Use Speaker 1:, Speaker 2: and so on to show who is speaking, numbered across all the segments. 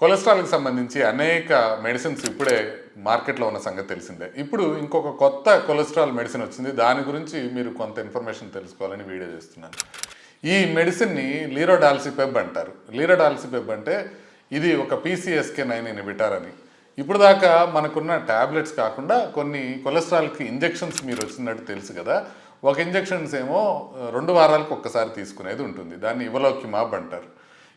Speaker 1: కొలెస్ట్రాల్కి సంబంధించి అనేక మెడిసిన్స్ ఇప్పుడే మార్కెట్లో ఉన్న సంగతి తెలిసిందే. ఇప్పుడు ఇంకొక కొత్త కొలెస్ట్రాల్ మెడిసిన్ వచ్చింది. దాని గురించి మీరు కొంత ఇన్ఫర్మేషన్ తెలుసుకోవాలని వీడియో చేస్తున్నాను. ఈ మెడిసిన్ని లీరోడాల్సిపెబ్ అంటారు. లీరోడాల్సిపెబ్ అంటే ఇది ఒక PCSK9 ఇన్హిబిటర్ అని. ఇప్పుడు దాకా మనకున్న ట్యాబ్లెట్స్ కాకుండా కొన్ని కొలెస్ట్రాల్కి ఇంజెక్షన్స్ మీరు వచ్చినట్టు తెలుసు కదా. ఒక ఇంజెక్షన్స్ ఏమో 2 వారాలకు ఒక్కసారి తీసుకునేది ఉంటుంది, దాన్ని ఇవలోక్యుమాబ్ అంటారు.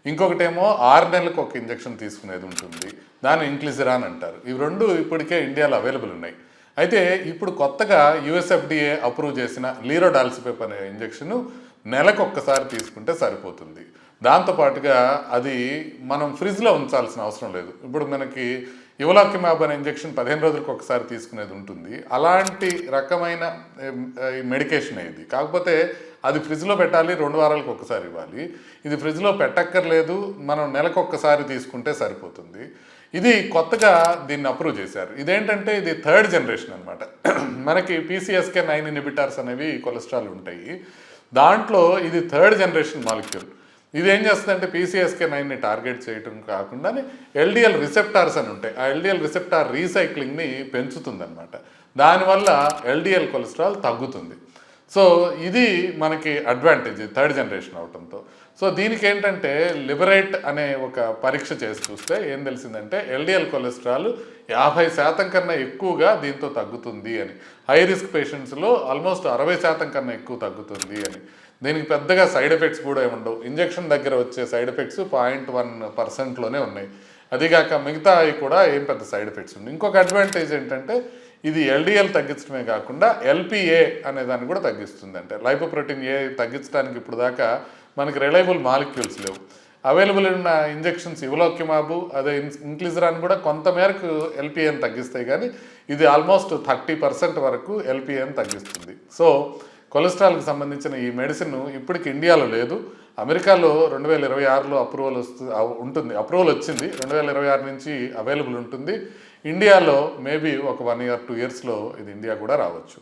Speaker 1: ఇంకొకటేమో 6 నెలలకు ఒక ఇంజెక్షన్ తీసుకునేది ఉంటుంది, దాన్ని ఇంక్లిజిరాన్ అంటారు. ఇవి రెండు ఇప్పటికే ఇండియాలో అవైలబుల్ ఉన్నాయి. అయితే ఇప్పుడు కొత్తగా USFDA అప్రూవ్ చేసిన లీరోడాల్సిపెబ్ అనే ఇంజెక్షన్ నెలకు ఒక్కసారి తీసుకుంటే సరిపోతుంది. దాంతోపాటుగా అది మనం ఫ్రిడ్జ్లో ఉంచాల్సిన అవసరం లేదు. ఇప్పుడు మనకి ఇవలోక్యుమాబ్ అనే ఇంజెక్షన్ 15 రోజులకు ఒకసారి తీసుకునేది ఉంటుంది. అలాంటి రకమైన మెడికేషన్ ఇది. కాకపోతే అది ఫ్రిడ్జ్లో పెట్టాలి, 2 వారాలకు ఒకసారి ఇవ్వాలి. ఇది ఫ్రిడ్జ్లో పెట్టక్కర్లేదు, మనం నెలకు ఒక్కసారి తీసుకుంటే సరిపోతుంది. ఇది కొత్తగా దీన్ని అప్రూవ్ చేశారు. ఇదేంటంటే ఇది 3rd జనరేషన్ అనమాట. మనకి PCSK9 ఇన్హిబిటర్స్ అనేవి కొలెస్ట్రాల్ ఉంటాయి, దాంట్లో ఇది 3rd జనరేషన్ మాలిక్యూల్. ఇది ఏం చేస్తుందంటే PCSK9ని టార్గెట్ చేయటం కాకుండా LDL రిసెప్టార్స్ అని ఉంటాయి, ఆ LDL రిసెప్టార్ రీసైక్లింగ్ని పెంచుతుందన్నమాట. దానివల్ల LDL కొలెస్ట్రాల్ తగ్గుతుంది. సో ఇది మనకి అడ్వాంటేజ్ 3rd జనరేషన్ అవటంతో. సో దీనికి ఏంటంటే లిబరేట్ అనే ఒక పరీక్ష చేసి చూస్తే ఏం తెలిసిందంటే LDL కొలెస్ట్రాల్ 50% కన్నా ఎక్కువగా దీంతో తగ్గుతుంది అని. హై రిస్క్ పేషెంట్స్లో ఆల్మోస్ట్ 60% కన్నా ఎక్కువ తగ్గుతుంది అని. దీనికి పెద్దగా సైడ్ ఎఫెక్ట్స్ కూడా ఏముండవు. ఇంజెక్షన్ దగ్గర వచ్చే సైడ్ ఎఫెక్ట్స్ 0.1%లోనే ఉన్నాయి. అదిగాక మిగతా అవి కూడా ఏం పెద్ద సైడ్ ఎఫెక్ట్స్ ఉన్నాయి. ఇంకొక అడ్వాంటేజ్ ఏంటంటే ఇది LDL తగ్గించడమే కాకుండా LPA అనే దాన్ని కూడా తగ్గిస్తుంది. అంటే లైపోప్రోటీన్ A తగ్గించడానికి ఇప్పుడు దాకా మనకి రిలయబుల్ మాలిక్యూల్స్ లేవు. అవైలబుల్ ఉన్న ఇంజెక్షన్స్ ఇవలోక్యుమాబు అదే ఇంక్లిజిరాన్ కూడా కొంతమేరకు LPAని తగ్గిస్తాయి, కానీ ఇది ఆల్మోస్ట్ 30% వరకు LPAని తగ్గిస్తుంది. సో కొలెస్ట్రాల్కి సంబంధించిన ఈ మెడిసిన్ ఇప్పటికి ఇండియాలో లేదు. అమెరికాలో 2026లో అప్రూవల్ వచ్చింది. 2026 నుంచి అవైలబుల్ ఉంటుంది. ఇండియాలో మేబీ ఒక 1 year 2 yearsలో ఇది ఇండియా కూడా రావచ్చు.